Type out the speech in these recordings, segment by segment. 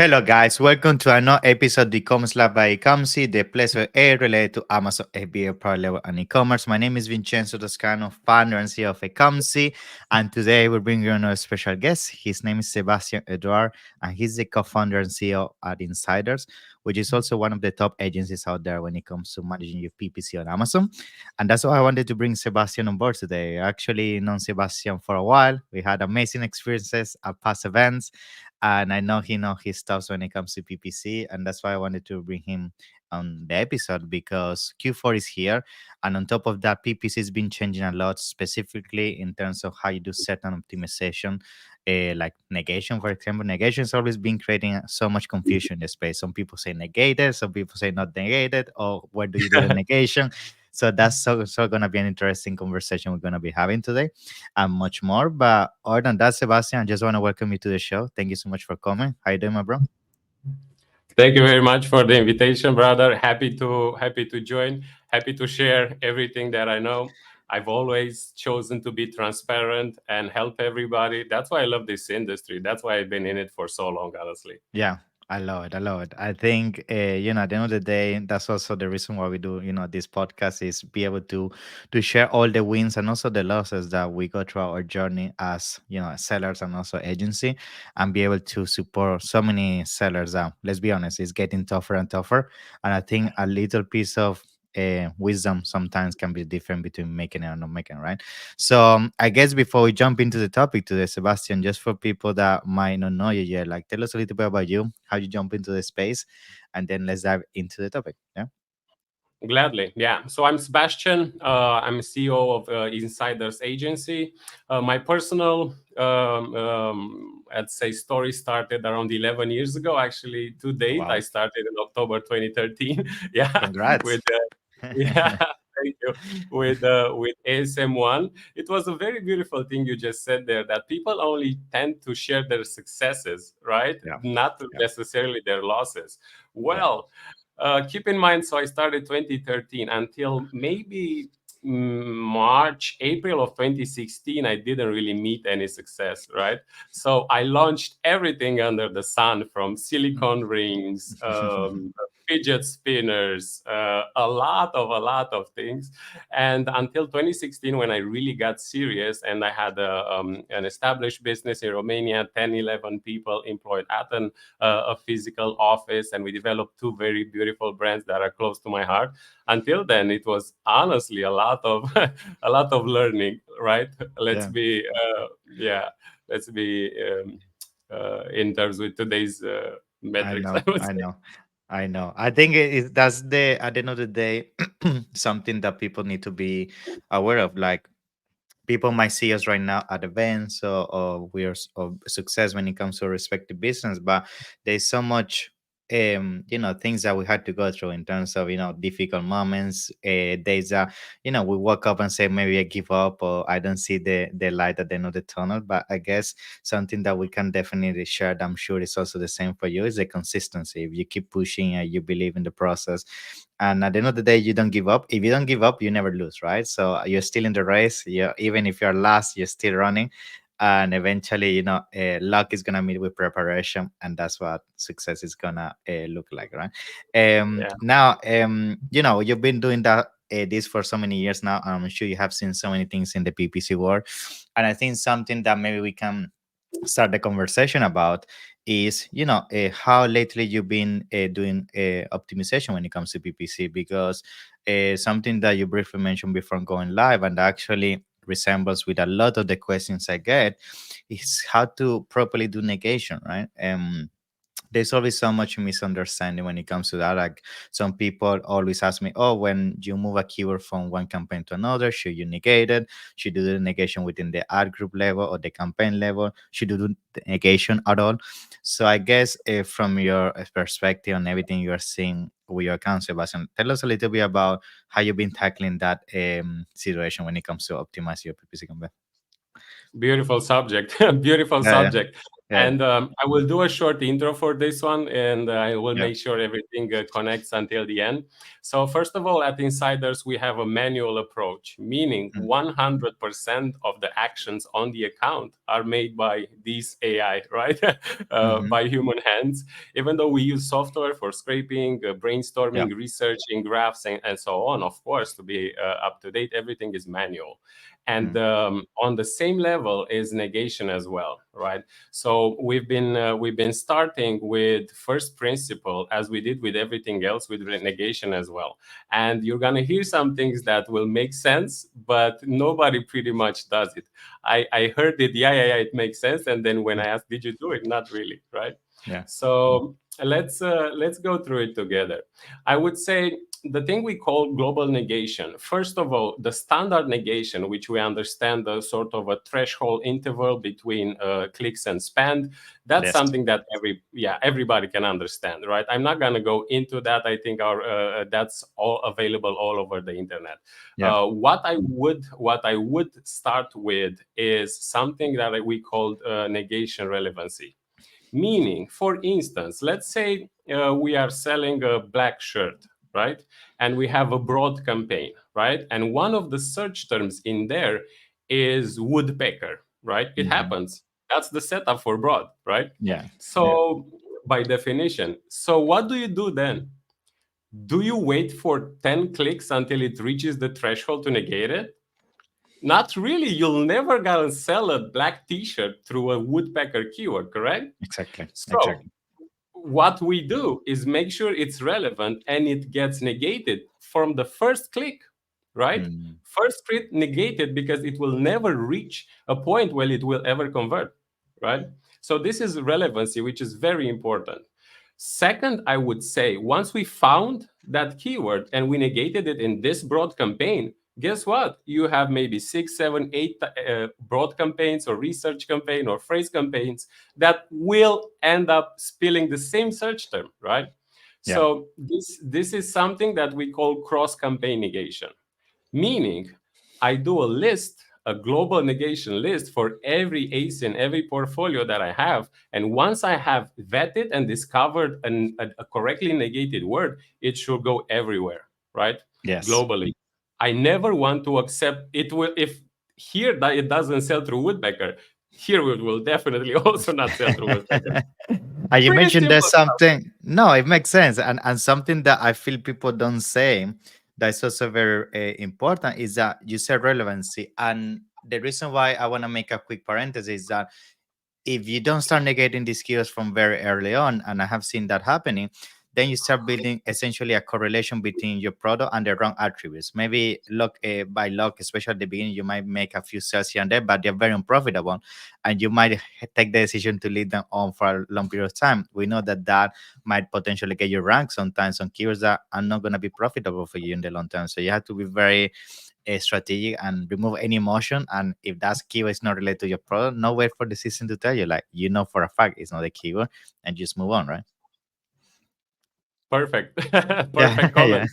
Hello, guys. Welcome to another episode of the e-commerce lab by Ecomcy, the place where AI related to Amazon FBA product level and e-commerce. My name is Vincenzo Toscano, founder and CEO of Ecomcy, and today we're bringing on a special guest. His name is Sebastian Eduard, and he's the co-founder and CEO at Insiders, which is also one of the top agencies out there when it comes to managing your PPC on Amazon. And that's why I wanted to bring Sebastian on board today. I actually known Sebastian for a while. We had amazing experiences at past events, and I know he know his stuff when it comes to PPC, and that's why I wanted to bring him on the episode because Q4 is here, and on top of that, PPC has been changing a lot, specifically in terms of how you do certain optimization, like negation, for example. Negation has always been creating so much confusion in the space. Some people say negated, some people say not negated, or where do you do the negation? So that's so gonna be an interesting conversation we're gonna be having today and much more. But other than that, Sebastian, I just want to welcome you to the show. Thank you so much for coming. How you doing, my bro? Thank you very much for the invitation, brother. Happy to join. Happy to share everything that I know. I've always chosen to be transparent and help everybody. That's why I love this industry. That's why I've been in it for so long, honestly. Yeah, I love it. I love it. I think, at the end of the day, that's also the reason why we do, this podcast is be able to share all the wins and also the losses that we go through our journey as, sellers and also agency, and be able to support so many sellers that, let's be honest, it's getting tougher and tougher. And I think a little piece of wisdom sometimes can be different between making it and not making it, right? So I guess before we jump into the topic today, Sebastian, just for people that might not know you yet, like tell us a little bit about you, how you jump into the space, and then let's dive into the topic. Yeah. Gladly, yeah. So I'm Sebastian. I'm CEO of Insiders Agency. My personal, I'd say, story started around 11 years ago. Actually, to date, I Wow. started in October 2013. Yeah, Congrats. with yeah. Thank you. With ASM1, it was a very beautiful thing you just said there. That people only tend to share their successes, right? Yeah. Not Yeah. necessarily their losses. Yeah. Well, keep in mind, so I started 2013 until maybe March, April of 2016. I didn't really meet any success, right? So I launched everything under the sun from silicone rings, fidget spinners, a lot of things. And until 2016, when I really got serious and I had an established business in Romania, 10, 11 people employed at a physical office, and we developed two very beautiful brands that are close to my heart. Until then, it was honestly a lot of a lot of learning, right? Let's Yeah. be yeah, let's be in terms with today's I metrics, I know. would I say. know. I know. I think that's the at the end of the day something that people need to be aware of. Like people might see us right now at events or we're of success when it comes to respective business, but there's so much things that we had to go through in terms of difficult moments, days that we woke up and say maybe I give up or I don't see the light at the end of the tunnel. But I guess something that we can definitely share, that I'm sure is also the same for you, is the consistency. If you keep pushing and you believe in the process, and at the end of the day you don't give up. If you don't give up, you never lose, right? So you're still in the race. You, even if you're last, you're still running, and eventually luck is gonna meet with preparation, and that's what success is gonna look like, right? Yeah. Now, you've been doing that this for so many years now. I'm sure you have seen so many things in the PPC world, and I think something that maybe we can start the conversation about is how lately you've been doing optimization when it comes to PPC, because something that you briefly mentioned before going live and actually resembles with a lot of the questions I get is how to properly do negation, right? There's always so much misunderstanding when it comes to that. Like some people always ask me, "Oh, when you move a keyword from one campaign to another, should you negate it? Should you do the negation within the ad group level or the campaign level? Should you do the negation at all?" So I guess from your perspective on everything you are seeing with your account, Sebastian, tell us a little bit about how you've been tackling that situation when it comes to optimize your PPC campaign. Beautiful subject. Beautiful Yeah, subject. Yeah. And I will do a short intro for this one, and I will Yeah. make sure everything connects until the end. So, first of all, at Insiders, we have a manual approach, meaning Mm. 100% of the actions on the account are made by these AI, right? Mhm. By human hands. Even though we use software for scraping, Yeah. brainstorming, researching graphs, and so on, of course, to be up to date, everything is manual. And Mm. on the same level is negation as well, right? So we've been starting with first principle, as we did with everything else, with negation as well. And you're gonna hear some things that will make sense, but nobody pretty much does it. I heard it, yeah, it makes sense, and then when Yeah. I asked, did you do it? Not really, right? Yeah. So let's go through it together. I would say the thing we call global negation. First of all, the standard negation, which we understand the sort of a threshold interval between clicks and spend, that's Yes. something that everybody can understand, right? I'm not gonna go into that. I think our that's all available all over the internet. Yeah. What I would start with is something that we call negation relevancy. Meaning, for instance, let's say we are selling a black shirt, right? And we have a broad campaign, right? And one of the search terms in there is woodpecker, right? It Mhm. happens. That's the setup for broad, right? Yeah. Yeah. So, by definition, so what do you do then? Do you wait for 10 clicks until it reaches the threshold to negate it? Not really. You'll never gonna sell a black t-shirt through a woodpecker keyword, correct? Exactly. So Exactly. what we do is make sure it's relevant and it gets negated from the first click, right? Mm. First click negated because it will never reach a point where it will ever convert, right? So this is relevancy, which is very important. Second, I would say once we found that keyword and we negated it in this broad campaign, guess what? You have maybe six, seven, eight broad campaigns or research campaign or phrase campaigns that will end up spilling the same search term, right? Yeah. So this is something that we call cross campaign negation, meaning I do a list, a global negation list for every ASIN, every portfolio that I have. And once I have vetted and discovered a correctly negated word, it should go everywhere, right? Yes. Globally. I never want to accept it will if here that it doesn't sell through woodpecker, here it will definitely also not sell through woodpecker. And you Pretty mentioned there's simple stuff. something. No, it makes sense, and something that I feel people don't say that's also very important is that you say relevancy, and the reason why I want to make a quick parenthesis is that if you don't start negating these keywords from very early on, and I have seen that happening, then you start building essentially a correlation between your product and the wrong attributes. Maybe luck, by luck, especially at the beginning, you might make a few sales here and there, but they're very unprofitable, and you might take the decision to leave them on for a long period of time. We know that that might potentially get you ranked sometimes on keywords that are not going to be profitable for you in the long term. So you have to be very strategic and remove any emotion. And if that keyword is not related to your product, no wait for the system to tell you, like, you know, for a fact it's not a keyword, and just move on, right? Perfect. Yeah. Perfect Yeah. comment.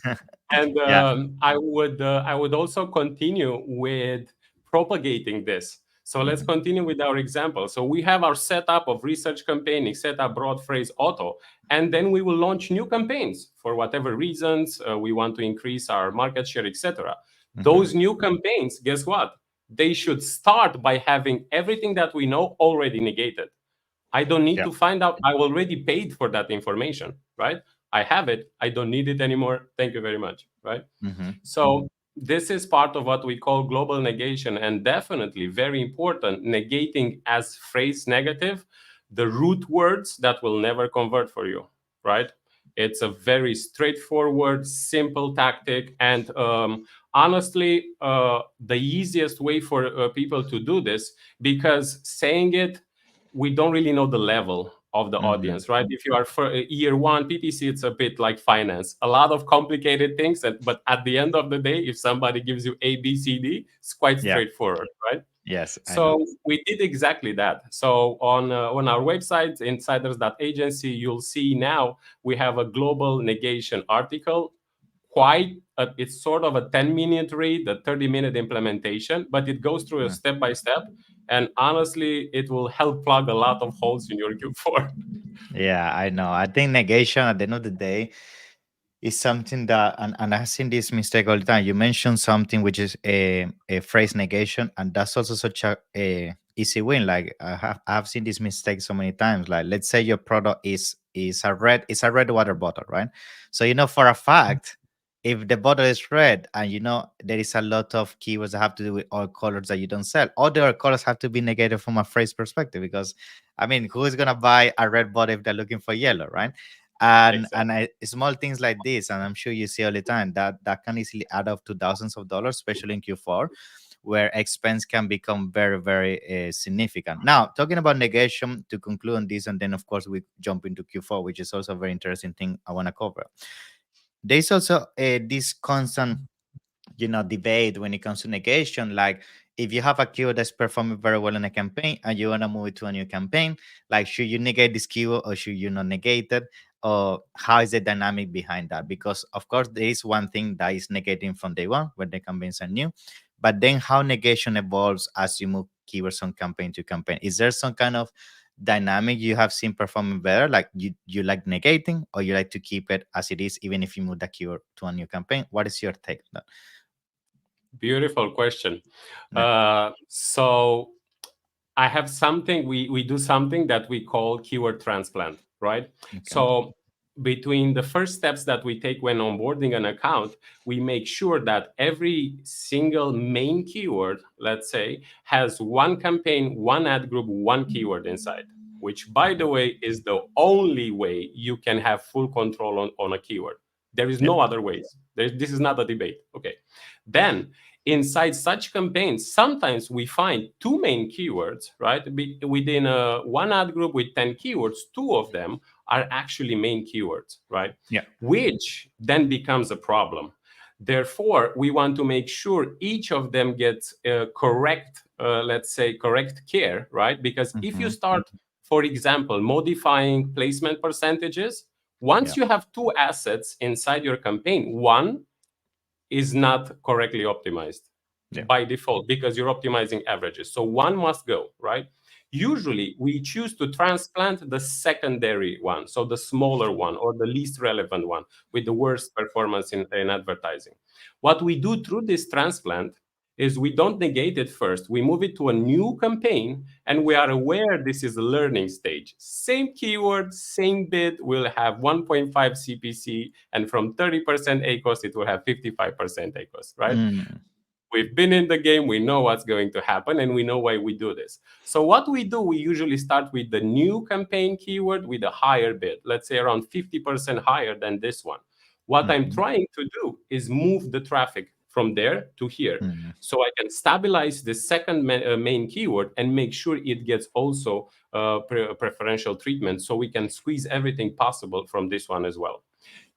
And Yeah. I would also continue with propagating this. So let's Mhm. continue with our example. So we have our setup of research campaigning, setup broad phrase auto, and then we will launch new campaigns for whatever reasons we want to increase our market share, etc. Mhm. Those new campaigns, guess what? They should start by having everything that we know already negated. I don't need Yeah. to find out. I already paid for that information, right? I have it. I don't need it anymore. Thank you very much, right? Mhm. So this is part of what we call global negation, and definitely very important, negating as phrase negative the root words that will never convert for you, right? It's a very straightforward, simple tactic, and honestly, the easiest way for people to do this, because saying it, we don't really know the level of the Mhm. audience, right? If you are for year one PPC, it's a bit like finance, a lot of complicated things. But at the end of the day, if somebody gives you A, B, C, D, it's quite Yeah. straightforward, right? Yes, I know. So we did exactly that. So on our website, insiders.agency, you'll see now we have a global negation article, it's sort of a 10-minute read, a 30-minute implementation, but it goes through a Mm. step by step. And honestly, it will help plug a lot of holes in your Q4. Yeah, I know. I think negation at the end of the day is something that, and I've seen this mistake all the time. You mentioned something which is a phrase negation, and that's also such a easy win. Like I've seen this mistake so many times. Like let's say your product is a red water bottle, right? So you know for a fact, if the bottle is red and you know there is a lot of keywords that have to do with all colors that you don't sell, all the other colors have to be negated from a phrase perspective, because I mean, who is gonna buy a red bottle if they're looking for yellow, right? Exactly. Small things like this, and I'm sure you see all the time, that can easily add up to thousands of dollars, especially in Q4, where expense can become very very significant. Now talking about negation to conclude on this, and then of course we jump into Q4, which is also a very interesting thing I want to cover. There's also this constant debate when it comes to negation. Like if you have a keyword that's performing very well in a campaign and you want to move it to a new campaign, like should you negate this keyword or should you not negate it, or how is the dynamic behind that? Because of course there is one thing that is negating from day one when the campaigns are new, but then how negation evolves as you move keywords from campaign to campaign. Is there some kind of dynamic you have seen performing better, like you like negating, or you like to keep it as it is even if you move the keyword to a new campaign? What is your take on that? Beautiful question. Yeah. So I have something, we do something that we call keyword transplant, right? Okay. So between the first steps that we take when onboarding an account, we make sure that every single main keyword, let's say, has one campaign, one ad group, one keyword inside, which by the Mhm. way is the only way you can have full control on a keyword. There is Yeah. no other ways. This is not a debate. Okay. Then inside such campaigns, sometimes we find two main keywords, right? Within one ad group with 10 keywords, two of them are actually main keywords, right? Yeah. Which then becomes a problem. Therefore, we want to make sure each of them gets correct, let's say, correct care, right? Because if you Hmm. start, for example, modifying placement percentages, Yeah. once you have two assets inside your campaign, one is not correctly optimized Yeah. by default because you're optimizing averages. So one must go, right? Usually we choose to transplant the secondary one, so the smaller one or the least relevant one with the worst performance in advertising. What we do through this transplant is we don't negate it first. We move it to a new campaign and we are aware this is a learning stage. Same keyword, same bid will have 1.5 CPC, and from 30% ACOS, it will have 55% ACOS, right? Mm. We've been in the game, we know what's going to happen, and we know why we do this. So what we do, we usually start with the new campaign keyword with a higher bid, let's say around 50% higher than this one. What I'm Hmm. trying to do is move the traffic from there to here. Hmm. So I can stabilize the second main keyword and make sure it gets also preferential treatment, so we can squeeze everything possible from this one as well.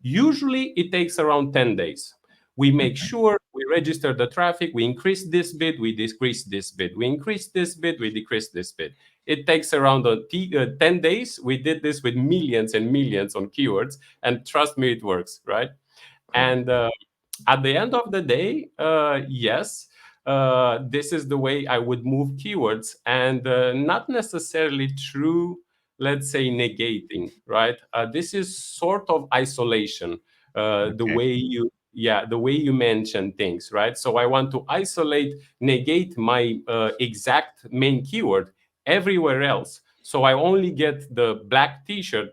Usually it takes around 10 days. We make Okay. sure we register the traffic, we increase this bid, we decrease this bid, we increase this bid, we decrease this bid. It takes around 10 days. We did this with millions and millions on keywords, and trust me, it works, right? Cool. And at the end of the day, yes, this is the way I would move keywords, and not necessarily through, let's say, negating, right? This is sort of isolation, the Okay. way you, yeah, the way you mention things, right? So I want to isolate, negate my exact main keyword everywhere else. So I only get the black t-shirt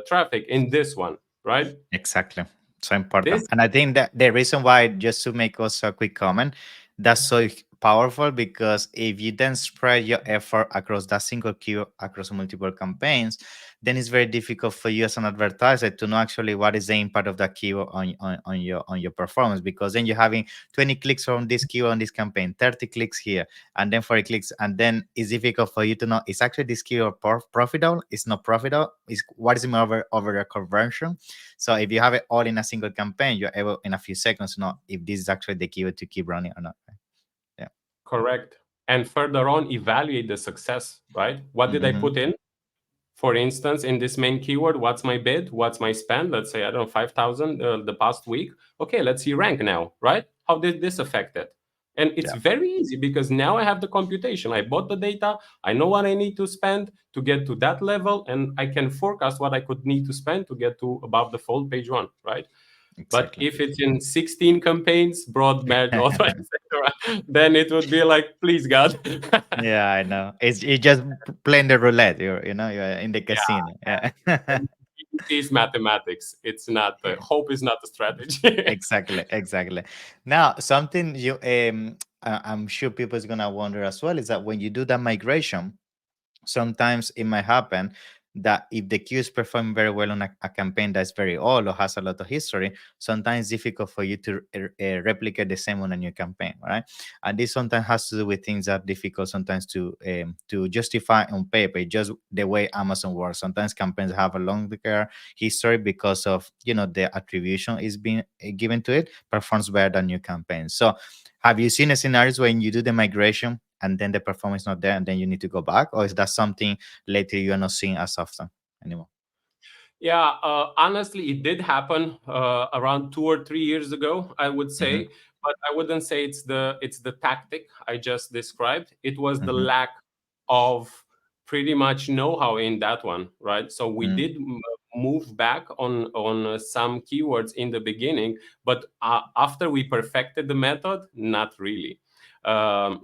traffic in this one, right? Exactly. So important. This And I think that the reason why, just to make also a quick comment, that's so powerful, because if you then spread your effort across that single keyword across multiple campaigns, then it's very difficult for you as an advertiser to know actually what is the impact of that keyword on your performance, because then you're having 20 clicks from this keyword on this campaign, 30 clicks here, and then 40 clicks, and then it's difficult for you to know is actually this keyword profitable, it's not profitable, is what is more over a conversion. So if you have it all in a single campaign, you're able in a few seconds to know if this is actually the keyword to keep running or not. Right? Yeah. correct. And further on, evaluate the success, right? What did I Hmm. put in? For instance, in this main keyword, what's my bid? What's my spend? Let's say, I don't know, 5,000 the past week. Okay, let's see rank now, right? How did this affect it? And it's Yeah, very easy because now I have the computation. I bought the data. I know what I need to spend to get to that level, and I can forecast what I could need to spend to get to above the fold page one, right? But exactly. if it's in 16 campaigns, broad merge, auto, etc., then it would be like, please God. Yeah, I know. It's just playing the roulette. You're in the Yeah, casino. Yeah. and it is mathematics. It's not hope is not a strategy. Exactly, exactly. Now, something I'm sure people is gonna wonder as well is that when you do that migration, sometimes it might happen that if the queue is performing very well on a campaign that's very old or has a lot of history, sometimes it's difficult for you to replicate the same on a new campaign, right? And this sometimes has to do with things that are difficult sometimes to justify on paper, just the way Amazon works. Sometimes campaigns have a longer history because of the attribution is being given to it, performs better than new campaigns. So have you seen a scenarios when you do the migration and then the performance is not there and then you need to go back, or is that something later you're not seeing as often anymore? Yeah, honestly, it did happen around 2 or 3 years ago, I would Hmm. say, but I wouldn't say it's the tactic I just described. It was the Hmm. lack of pretty much know-how in that one, right? So we Mm. did move back on some keywords in the beginning, but after we perfected the method, not really.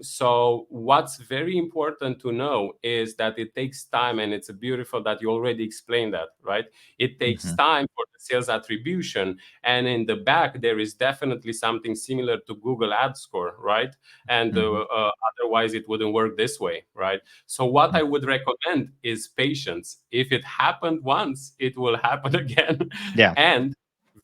So what's very important to know is that it takes time, and it's beautiful that you already explained that, right? It takes Mhm. time for the sales attribution, and in the back there is definitely something similar to Google Ad Score, right? And Mhm. otherwise it wouldn't work this way, right? So what Mm. I would recommend is patience. If it happened once, it will happen again. Yeah. And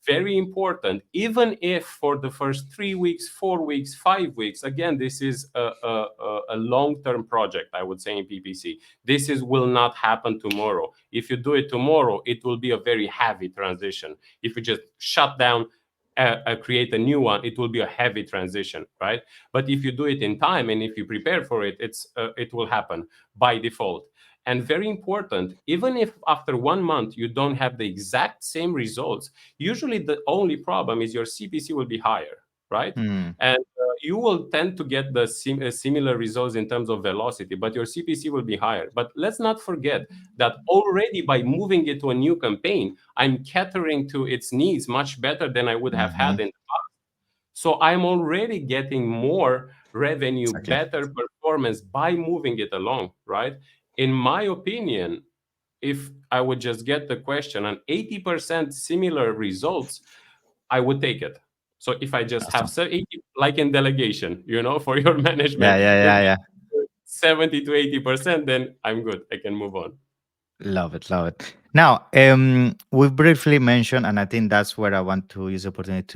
very important, even if for the first 3 weeks, 4 weeks, 5 weeks, again, this is a long-term project, I would say, in PPC. This is will not happen tomorrow. If you do it tomorrow, it will be a very heavy transition. If you just shut down, create a new one, it will be a heavy transition, right? But if you do it in time and if you prepare for it, it will happen by default. And very important, even if after 1 month you don't have the exact same results, usually the only problem is your CPC will be higher, right? Mm. And you will tend to get the similar results in terms of velocity, but your CPC will be higher. But let's not forget that already by moving it to a new campaign, I'm catering to its needs much better than I would have had Mhm. in. So I'm already getting more revenue, Exactly. better performance by moving it along, right? In my opinion, if I would just get the question and 80% similar results, I would take it. So if I just have Awesome. 80, like in delegation, for your Yeah, management, yeah, if yeah, yeah. 70 to 80%, then I'm good. I can move on. Love it, love it. Now, we briefly mentioned, and I think that's where I want to use the opportunity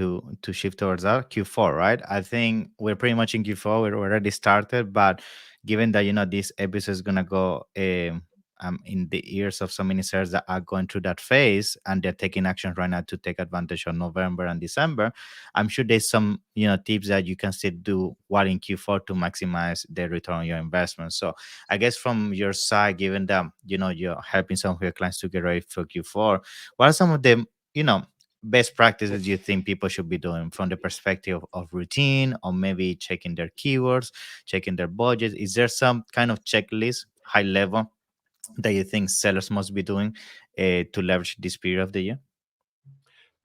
to shift towards that Q4, right? I think we're pretty much in Q4. We're already started, but given that this episode is gonna go in the ears of so many sellers that are going through that phase, and they're taking action right now to take advantage of November and December, I'm sure there's some tips that you can still do while in Q4 to maximize the return on your investment. So I guess from your side, given that you're helping some of your clients to get ready for Q4, what are some of the best practices you think people should be doing from the perspective of routine, or maybe checking their keywords, checking their budget? Is there some kind of checklist, high level, that you think sellers must be doing to leverage this period of the year?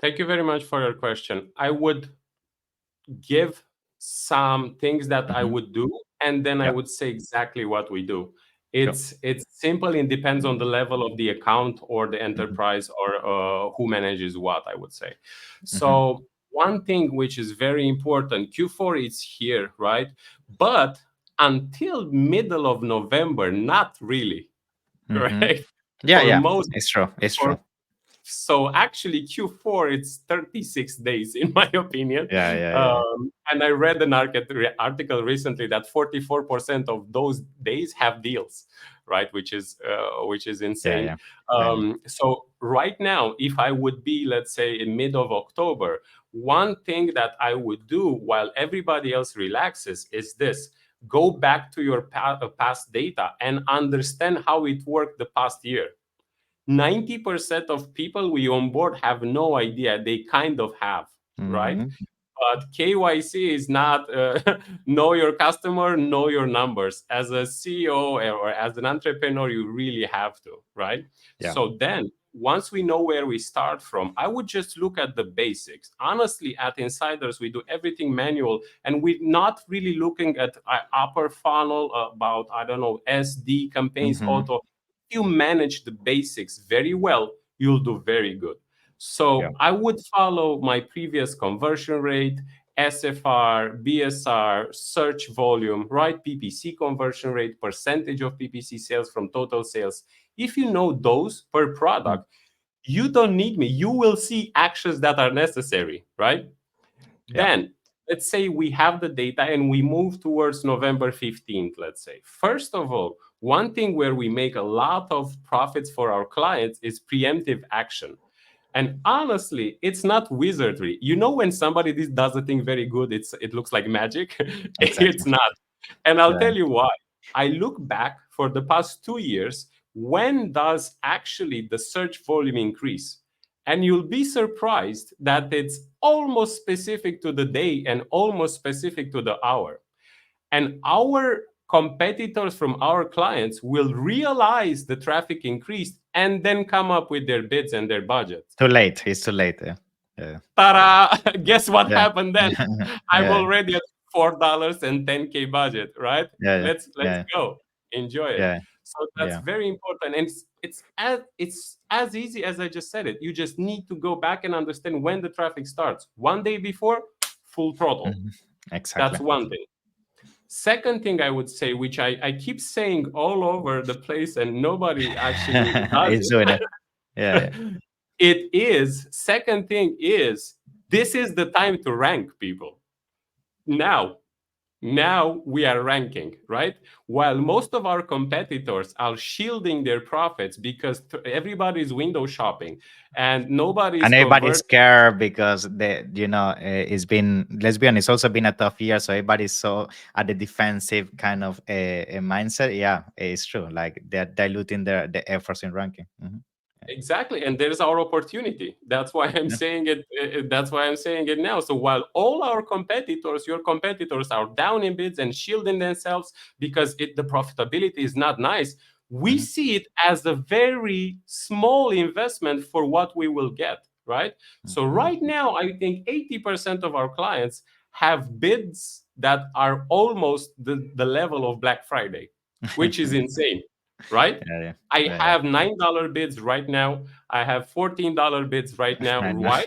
Thank you very much for your question. I would give some things that I Hmm. would do, and then I Yeah, would say exactly what we do. sure. It's simple and depends on the level of the account or the Hmm. enterprise or who manages what, I would say. Hmm. So one thing which is very important, Q4 is here, right? But until middle of November, not really, Hmm. correct? Yeah, For yeah, most, it's true, it's for true. so actually Q4 it's 36 days in my opinion. Yeah, yeah, yeah, And I read an article recently that 44% of those days have deals, right? Which is yeah, insane. yeah. I know. So right now, if I would be, let's say, in mid of October, one thing that I would do while everybody else relaxes is this: go back to your past data and understand how it worked the past year. 90% of people we onboard have no idea. They kind of have, right? Hmm. But KYC is not know your customer, know your numbers. As a CEO or as an entrepreneur, you really have to, right? Yeah. So then, once we know where we start from, I would just look at the basics. Honestly, at Insiders, we do everything manual, and we're not really looking at upper funnel about, I don't know, SD campaigns, Hmm. auto. If you manage the basics very well, you'll do very good. Yeah. So I would follow my previous conversion rate, SFR, BSR, search volume, right? PPC conversion rate, percentage of PPC sales from total sales. If you know those per Mm. product, you don't need me. You will see actions that are necessary, right? Yeah. Then let's say we have the data and we move towards November 15th, let's say. First of all, one thing where we make a lot of profits for our clients is preemptive action. And honestly, it's not wizardry. You know, when somebody does a thing very good, it looks like magic. Exactly. It's not. And I'll Yeah. tell you why. I look back for the past 2 years. When does actually the search volume increase? And you'll be surprised that it's almost specific to the day and almost specific to the hour. And our competitors from our clients will realize the traffic increased and then come up with their bids and their budgets. Too late. It's too late. Yeah. Yeah. Ta-da! Guess what Yeah. happened then? I'm Yeah. already at $4 and 10K budget, right? Yeah. Let's Yeah. go. Enjoy it. Yeah. So that's Yeah. very important. And it's as easy as I just said it. You just need to go back and understand when the traffic starts. One day before, full throttle. Mhm. Exactly. That's one thing. Second thing I would say, which I keep saying all over the place and nobody actually does It's doing it. Yeah. it. Second thing is, this is the time to rank people. Now, now we are ranking, right? While most of our competitors are shielding their profits because everybody's window shopping and nobody's And everybody's converting. scared because it's been, let's be honest, it's also been a tough year. So everybody's so at the defensive kind of a mindset. Yeah, it's true. Like they're diluting the efforts in ranking. Hmm. Exactly, and there's our opportunity. That's why I'm Yeah. saying it. That's why I'm saying it now. So while all our competitors, your competitors, are down in bids and shielding themselves because the profitability is not nice, we Hmm. see it as a very small investment for what we will get. Right. So Hmm. right now, I think 80% of our clients have bids that are almost the level of Black Friday, which is insane. Right. Yeah, yeah, I yeah, yeah. have $9 bids right now. I have $14 bids right now. I know. Why?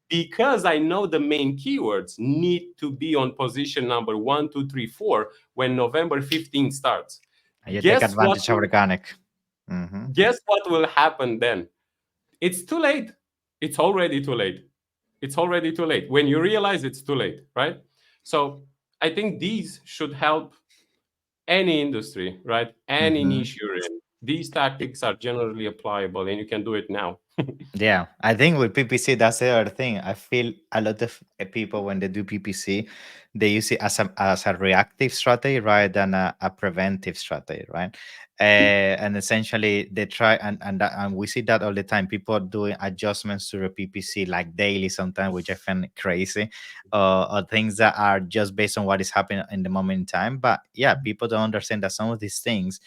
Because I know the main keywords need to be on position number 1, 2, 3, 4 when November 15th starts. And you take Guess what? advantage of organic. Hmm. Guess what will happen then? It's too late. It's already too late. It's already too late. When you realize it's too late, right? So I think these should help any industry, right? Any Hmm. niche you're in. These tactics are generally applicable and you can do it now. Yeah, I think with PPC, that's the other thing. I feel a lot of people when they do PPC, they use it as a reactive strategy rather than a preventive strategy, right? And essentially, they try and we see that all the time. People doing adjustments to the PPC like daily sometimes, which I find crazy, or things that are just based on what is happening in the moment in time. But yeah, people don't understand that some of these things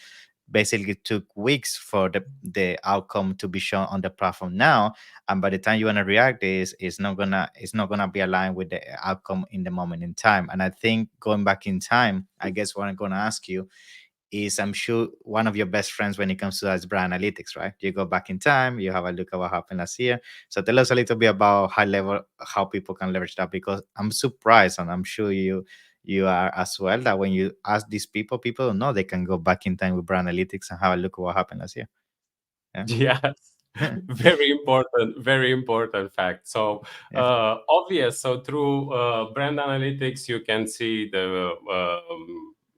basically took weeks for the outcome to be shown on the platform now, and by the time you want to react is it's not gonna be aligned with the outcome in the moment in time. And I think going back in time, I guess what I'm gonna ask you is, I'm sure one of your best friends when it comes to that is brand analytics, right? You go back in time, you have a look at what happened last year. So tell us a little bit about high level how people can leverage that, because I'm surprised, and I'm sure you are as well, that when you ask these people, people don't know they can go back in time with brand analytics and have a look at what happened last year. Yeah. Yes, very important fact. So Yeah. obvious. So through brand analytics, you can see the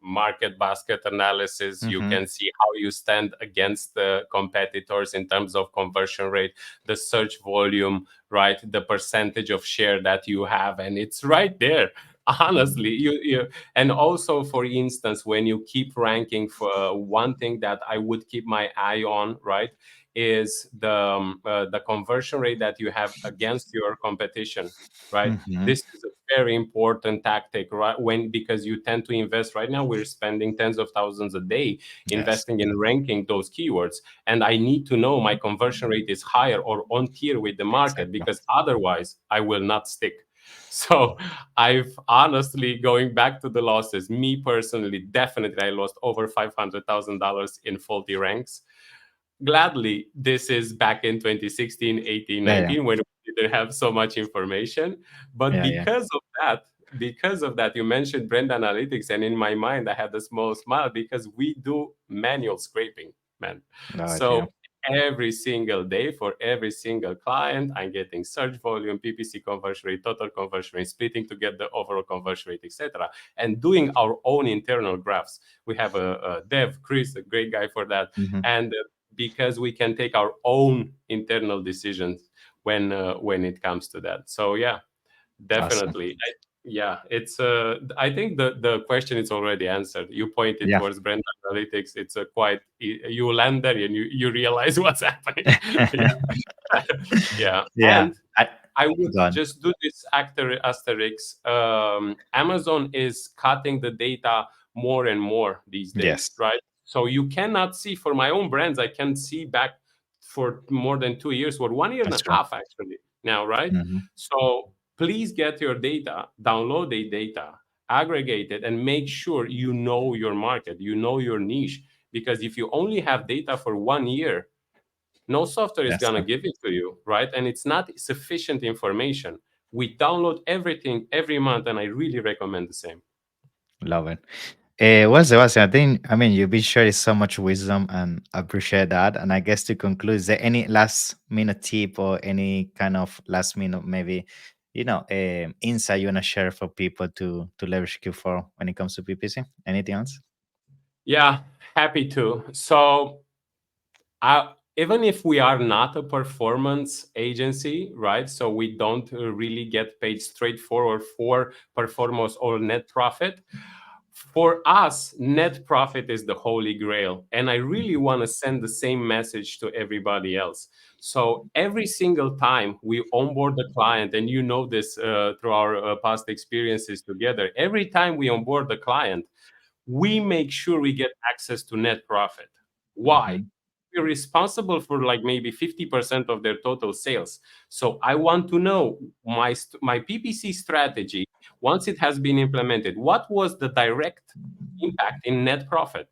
market basket analysis. You Hmm. can see how you stand against the competitors in terms of conversion rate, the search volume, right? The percentage of share that you have, and it's right there. Honestly, you and also, for instance, when you keep ranking, for one thing that I would keep my eye on, right, is the conversion rate that you have against your competition, right? Mm-hmm. This is a very important tactic, right? When because you tend to invest right now, we're spending tens of thousands a day Yes. investing in ranking those keywords, and I need to know my conversion rate is higher or on tier with the market, Exactly. because otherwise I will not stick. So I've honestly, going back to the losses, me personally, definitely I lost over $500,000 in faulty ranks. Gladly, this is back in 2016, 18, Yeah, yeah, 19, when we didn't have so much information. But yeah, yeah. because of that, you mentioned brand analytics, and in my mind, I had a small smile because we do manual scraping, man. Lord, yeah. So every single day for every single client, I'm getting search volume, PPC conversion rate, total conversion rate, splitting to get the overall conversion rate, etc., and doing our own internal graphs. We have a dev, Chris, a great guy for that, Mm-hmm. and because we can take our own internal decisions when it comes to that. So yeah, Awesome. definitely. Yeah, it's I think the question is already answered. You pointed Yeah. towards brand analytics. It's a quite you land there and you realize what's happening. Yeah. Yeah. Yeah. And I would Go on. just do this asterisk. Amazon is cutting the data more and more these days, Yes, right? So you cannot see, for my own brands, I can see back for more than 2 years or 1 year and that's a true. half actually now, right? Mm-hmm. So please get your data, download the data, aggregate it, and make sure you know your market, you know your niche. Because if you only have data for 1 year, no software is That's going to true. give it to you, right? And it's not sufficient information. We download everything every month, and I really recommend the same. Love it. Well, Sebastian, I mean, you've been sharing so much wisdom and I appreciate that. And I guess to conclude, is there any last minute tip or any kind of last minute, maybe, insight you want to share for people to leverage Q4 when it comes to PPC? Anything else? Yeah, happy to. So even if we are not a performance agency, right? So we don't really get paid straightforward for performance or net profit. For us, net profit is the holy grail. And I really Mhm. want to send the same message to everybody else. So every single time we onboard the client, and you know this through our past experiences together, every time we onboard the client, we make sure we get access to net profit. Why? Mhm. We're responsible for like maybe 50% of their total sales. So I want to know my PPC strategy, once it has been implemented, what was the direct impact in net profit?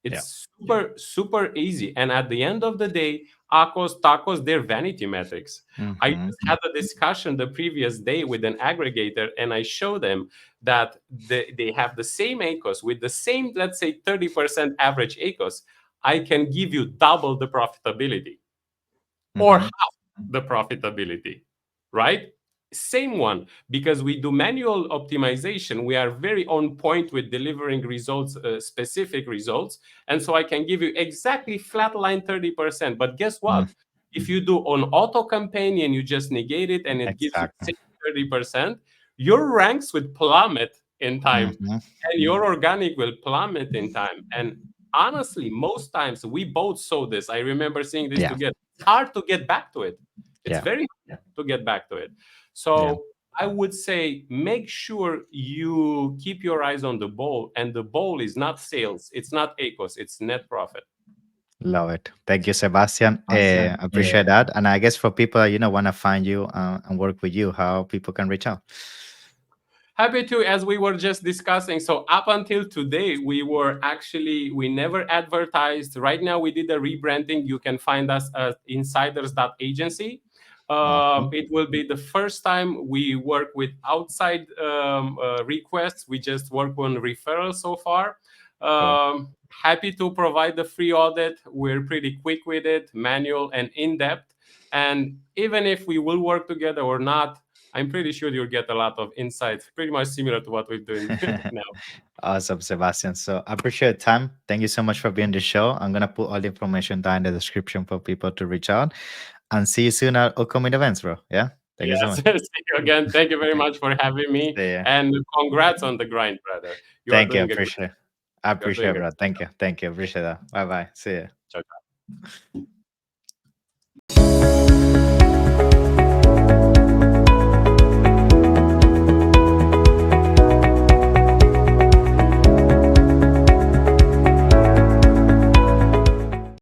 Yeah. It's super, super easy. And at the end of the day, ACOS, TACOS, they're vanity metrics. I Mhm. just had a discussion the previous day with an aggregator, and I show them that they have the same ACOS with the same, let's say, 30% average ACOS. I can give you double the profitability or Mhm. half the profitability, right? Same one, because we do manual optimization. We are very on point with delivering results, specific results. And so I can give you exactly flatline 30%. But guess Mm. what? If you do on auto campaign and you just negate it and it gives you the Exactly. same 30%, your ranks would plummet in time Mhm. and your organic will plummet in time. And honestly, most times we both saw this. I remember seeing this Yeah. together. It's hard to get back to it. It's Yeah. very hard to get back to it. Yeah. So I would say make sure you keep your eyes on the ball, and the ball is not sales, it's not ACOS, it's net profit. Love it. Thank you, Sebastian. Awesome. Appreciate that. And I guess for people, want to find you and work with you, how people can reach out. Happy to, as we were just discussing. So up until today, we never advertised. Right now, we did a rebranding. You can find us at insiders.agency. Mhm. It will be the first time we work with outside requests. We just work on referrals so far. Cool. Happy to provide the free audit. We're pretty quick with it, manual and in depth. And even if we will work together or not, I'm pretty sure you'll get a lot of insights, pretty much similar to what we're doing now. Awesome, Sebastian. So I appreciate your time. Thank you so much for being on the show. I'm gonna put all the information down in the description for people to reach out and see you soon at upcoming events, bro. Yeah. Thank you so Yes, much. see you again. Thank you very much for having me, See ya. and congrats on the grind, brother. You are Thank you. doing a great. Appreciate it. I You're appreciate doing it, a bro. great Thank job. you. Thank you. Appreciate that. Bye bye. See ya. Ciao, ciao.